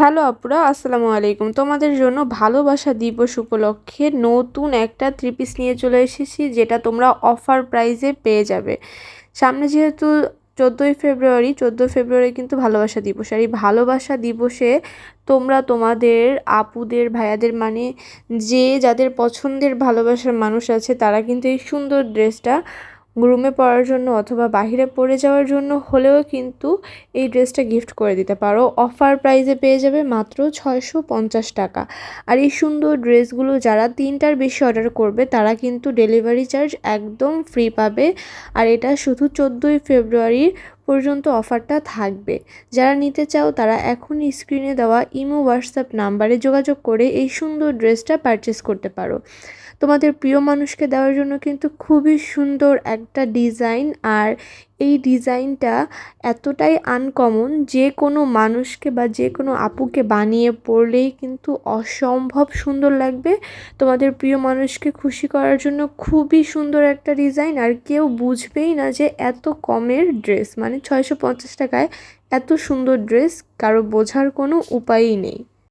Hello আপুরা, আসসালামু আলাইকুম। তোমাদের জন্য ভালোবাসা দিবস উপলক্ষে নতুন একটা থ্রি পিস নিয়ে চলে এসেছি, যেটা তোমরা অফার প্রাইসে পেয়ে যাবে। সামনে যেহেতু 14 ফেব্রুয়ারি কিন্তু ভালোবাসা দিবস। আর এই ভালোবাসা দিবসে তোমরা তোমাদের আপুদের ভাইয়াদের মানে যাদের পছন্দের ভালোবাসার মানুষ আছে, তারা কিন্তু এই সুন্দর ড্রেসটা রুমে পরার জন্য অথবা বাহিরে পরে যাওয়ার জন্য হলেও কিন্তু এই ড্রেসটা গিফট করে দিতে পারো। অফার প্রাইসে পেয়ে যাবে মাত্র 650 টাকা। আর এই সুন্দর ড্রেসগুলো যারা 3টার বেশি অর্ডার করবে তারা কিন্তু ডেলিভারি চার্জ একদম ফ্রি পাবে। আর এটা শুধু 14 ফেব্রুয়ারি পর্যন্ত অফারটা থাকবে। যারা নিতে চাও তারা এখনই স্ক্রিনে দেওয়া ইমো হোয়াটসঅ্যাপ নাম্বারে যোগাযোগ করে এই সুন্দর ড্রেসটা পারচেস করতে পারো। তোমাদের প্রিয় মানুষকে দেওয়ার জন্য কিন্তু খুবই সুন্দর একটা ডিজাইন। আর এই ডিজাইনটা এতটাই আনকমন, যে কোনো মানুষকে বা যে কোনো আপুকে বানিয়ে পরলেই কিন্তু অসম্ভব সুন্দর লাগবে। তোমাদের প্রিয় মানুষকে খুশি করার জন্য খুবই সুন্দর একটা ডিজাইন। আর কেউ বুঝবেই না যে এত কমের ড্রেস, মানে 650 টাকায় এত সুন্দর ড্রেস কারো বোঝার কোনো উপায়ই নেই।